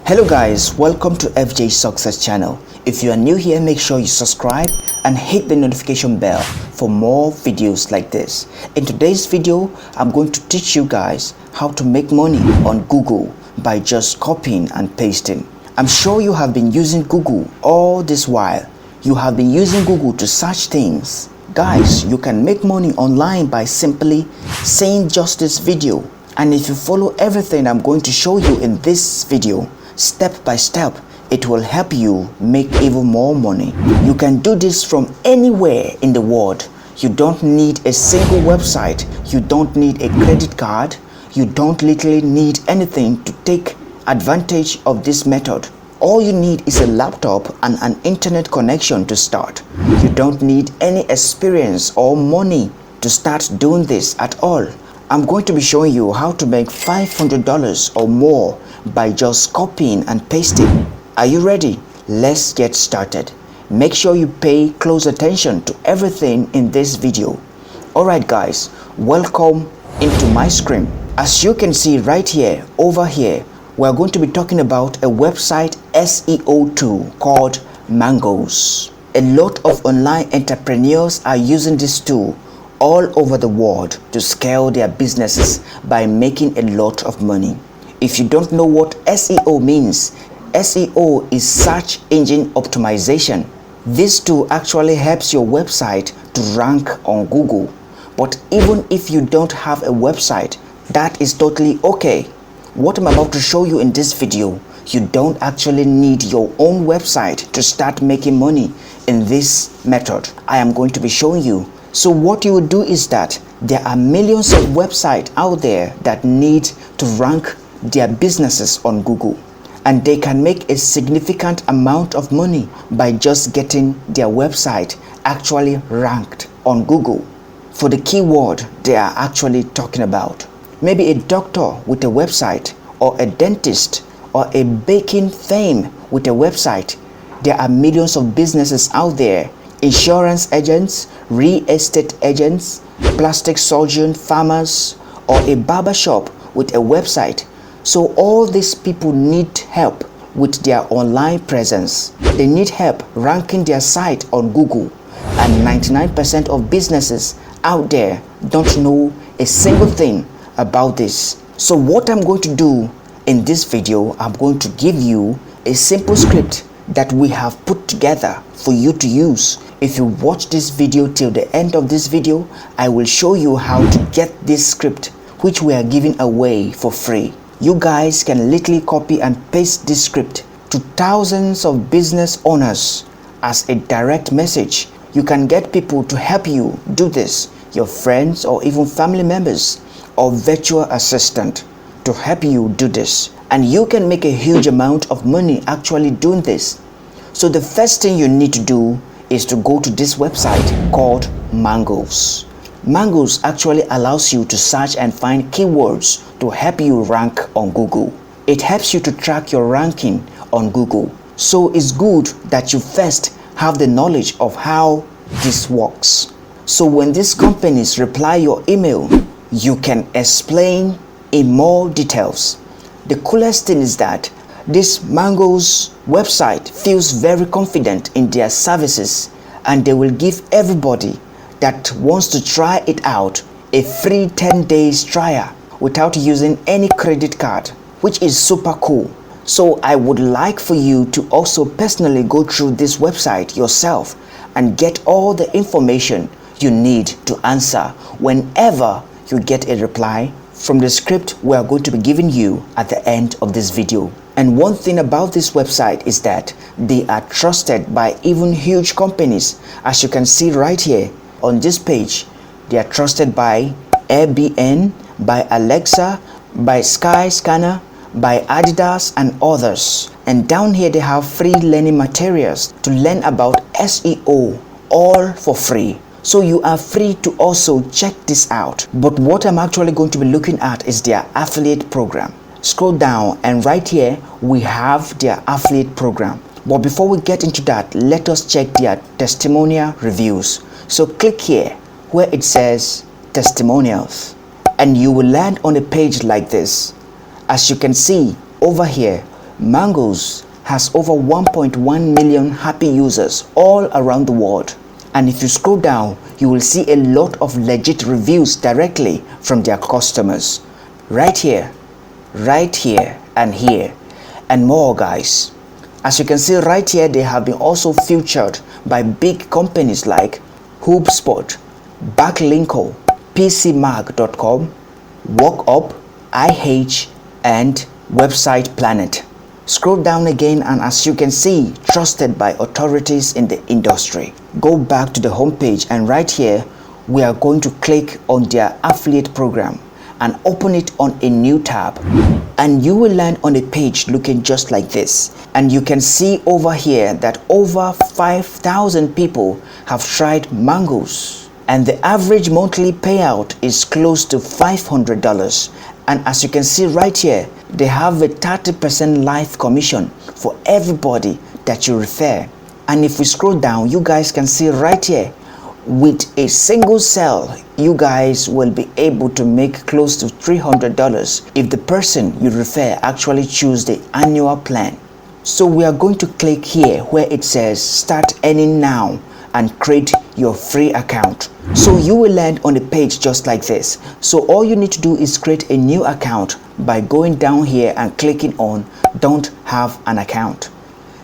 Hello guys, welcome to FJ Success channel. If you are new here, make sure you subscribe and hit the notification bell for more videos like this. In today's video, I'm going to teach you guys how to make money on Google by just copying and pasting. I'm sure you have been using Google all this while. You have been using Google to search things. Guys, you can make money online by simply saying just this video. And if you follow everything I'm going to show you in this video, step by step, it will help you make even more money. You can do this from anywhere in the world. You don't need a single website. You don't need a credit card. You don't literally need anything to take advantage of this method. All you need is a laptop and an internet connection to start. You don't need any experience or money to start doing this at all. I'm going to be showing you how to make $500 or more by just copying and pasting. Are you ready? Let's get started. Make sure you pay close attention to everything in this video. Alright guys, welcome into my screen. As you can see right here, over here, we're going to be talking about a website SEO tool called Mangos. A lot of online entrepreneurs are using this tool all over the world to scale their businesses by making a lot of money. If you don't know what SEO means, SEO is search engine optimization. This tool actually helps your website to rank on Google. But even if you don't have a website, that is totally okay. What I'm about to show you in this video, you don't actually need your own website to start making money in this method I am going to be showing you. So what you would do is that there are millions of websites out there that need to rank their businesses on Google, and they can make a significant amount of money by just getting their website actually ranked on Google for the keyword they are actually talking about. Maybe a doctor with a website, or a dentist, or a baking firm with a website. There are millions of businesses out there. Insurance agents, real estate agents, plastic surgeon, farmers, or a barber shop with a website. So all these people need help with their online presence. They need help ranking their site on Google, and 99% of businesses out there don't know a single thing about this. So what I'm going to do in this video, I'm going to give you a simple script that we have put together for you to use. If you watch this video till the end of this video, I will show you how to get this script, which we are giving away for free. You guys can literally copy and paste this script to thousands of business owners as a direct message. You can get people to help you do this, your friends or even family members or virtual assistant to help you do this. And you can make a huge amount of money actually doing this. So the first thing you need to do is to go to this website called Mangos. Mangos actually allows you to search and find keywords to help you rank on Google. It helps you to track your ranking on Google. So it's good that you first have the knowledge of how this works. So when these companies reply your email, you can explain in more details. The coolest thing is that this Mangos website feels very confident in their services, and they will give everybody that wants to try it out a free 10 days trial without using any credit card, which is super cool. So I would like for you to also personally go through this website yourself and get all the information you need to answer whenever you get a reply from the script we are going to be giving you at the end of this video. And one thing about this website is that they are trusted by even huge companies. As you can see right here on this page, they are trusted by Airbnb, by Alexa, by Skyscanner, by Adidas and others. And down here they have free learning materials to learn about SEO, all for free. So you are free to also check this out. But what I'm actually going to be looking at is their affiliate program. Scroll down, and right here we have their affiliate program. But before we get into that, let us check their testimonial reviews. So click here where it says testimonials, and you will land on a page like this. As you can see over here, Mangoes has over 1.1 million happy users all around the world. And if you scroll down, you will see a lot of legit reviews directly from their customers. Right here, and here, and more, guys. As you can see right here, they have been also featured by big companies like HubSpot, Backlinko, PCMag.com, WorkUp, IH, and Website Planet. Scroll down again, and as you can see, trusted by authorities in the industry. Go back to the homepage, and right here we are going to click on their affiliate program and open it on a new tab, and you will land on a page looking just like this. And you can see over here that over 5,000 people have tried Mangoes, and the average monthly payout is close to $500. And as you can see right here, they have a 30% live commission for everybody that you refer. And if we scroll down, you guys can see right here, with a single sale, you guys will be able to make close to $300 if the person you refer actually choose the annual plan. So we are going to click here where it says start earning now and create your free account. So you will land on a page just like this. So all you need to do is create a new account by going down here and clicking on don't have an account.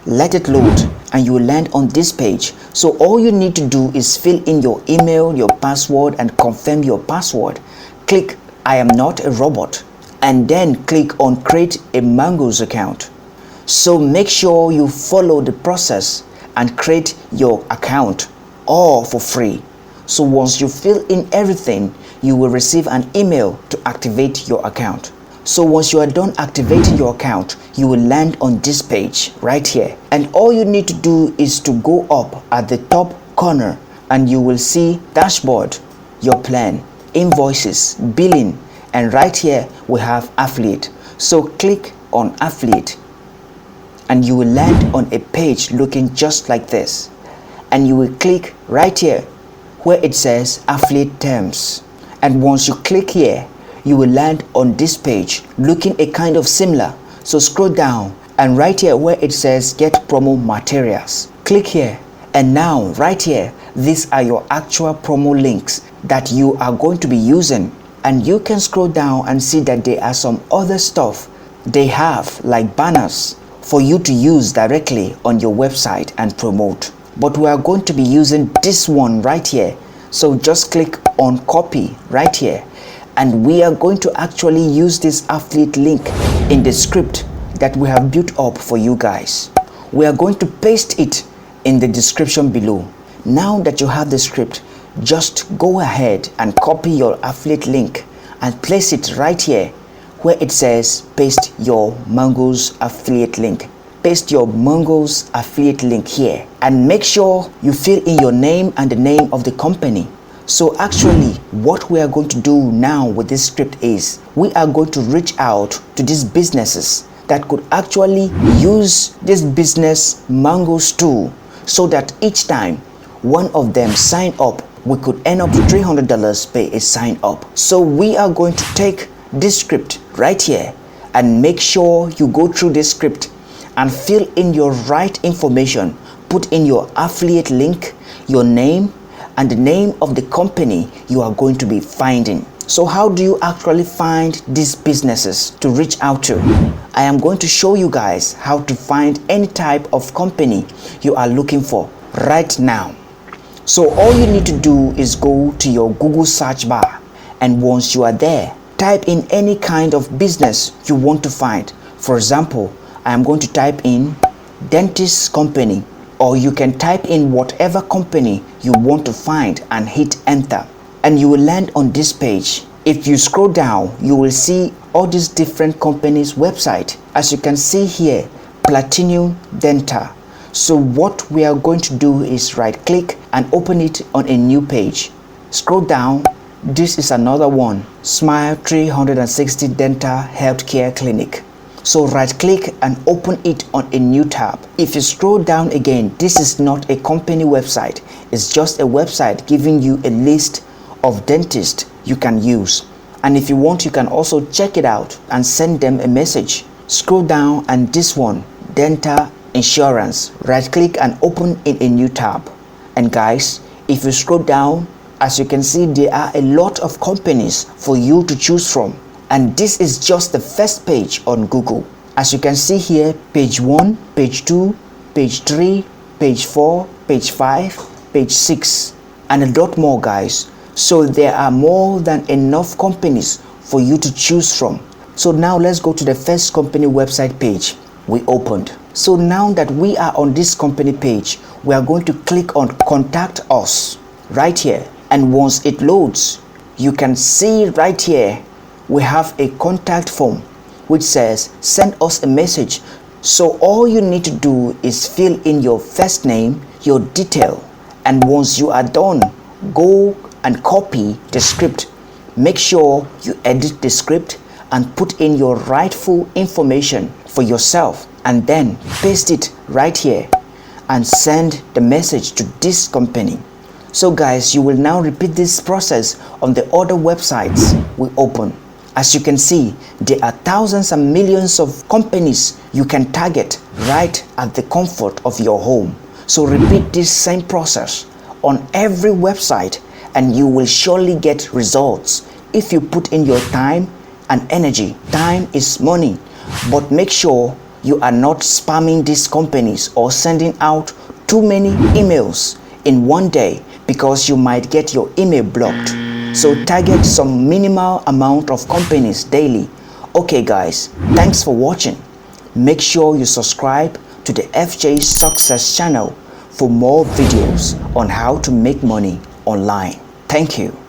Let it load and you will land on this page. So all you need to do is fill in your email, your password, and confirm your password. Click I am not a robot, and then click on create a Mangoes account. So make sure you follow the process and create your account, all for free. So once you fill in everything, you will receive an email to activate your account. So once you are done activating your account, you will land on this page right here. And all you need to do is to go up at the top corner and you will see dashboard, your plan, invoices, billing, and right here we have affiliate. So click on affiliate and you will land on a page looking just like this. And you will click right here where it says affiliate terms. And once you click here, you will land on this page looking a kind of similar. So scroll down and right here where it says get promo materials, click here. And now right here, these are your actual promo links that you are going to be using. And you can scroll down and see that there are some other stuff they have, like banners for you to use directly on your website and promote. But we are going to be using this one right here. So just click on copy right here. And we are going to actually use this affiliate link in the script that we have built up for you guys. We are going to paste it in the description below. Now that you have the script, just go ahead and copy your affiliate link and place it right here where it says paste your Mangoes affiliate link. Paste your Mangoes affiliate link here and make sure you fill in your name and the name of the company. So actually what we are going to do now with this script is we are going to reach out to these businesses that could actually use this business Mangoes tool, so that each time one of them sign up, we could earn up to $300 per a sign up. So we are going to take this script right here and make sure you go through this script and fill in your right information. Put in your affiliate link, your name, and the name of the company you are going to be finding. So how do you actually find these businesses to reach out to? I am going to show you guys how to find any type of company you are looking for right now. So all you need to do is go to your Google search bar, and once you are there, type in any kind of business you want to find. For example, I am going to type in dentist company, or you can type in whatever company you want to find and hit enter, and you will land on this page. If you scroll down, you will see all these different companies' website. As you can see here, Platinum Dental. So what we are going to do is right click and open it on a new page. Scroll down, this is another one, Smile 360 Dental Healthcare Clinic. So right click and open it on a new tab. If you scroll down again, this is not a company website. It's just a website giving you a list of dentists you can use. And if you want, you can also check it out and send them a message. scroll down, and this one, dental insurance, right click and open in a new tab. And guys, if you scroll down, as you can see, there are a lot of companies for you to choose from, and this is just the first page on Google. As you can see here, page 1, page 2, page 3, page 4, page 5, page 6, and a lot more, guys. So there are more than enough companies for you to choose from. So now let's go to the first company website page we opened. So now that we are on this company page, we are going to click on contact us right here. And once it loads, you can see right here we have a contact form which says send us a message. So all you need to do is fill in your first name, your detail, and once you are done, go and copy the script. Make sure you edit the script and put in your rightful information for yourself, and then paste it right here and send the message to this company. So guys, you will now repeat this process on the other websites we open. As you can see, there are thousands and millions of companies you can target right at the comfort of your home. So repeat this same process on every website and you will surely get results if you put in your time and energy. Time is money, but make sure you are not spamming these companies or sending out too many emails in one day, because you might get your email blocked. So target some minimal amount of companies daily. Okay guys, thanks for watching. Make sure you subscribe to the FJ Success channel for more videos on how to make money online. Thank you.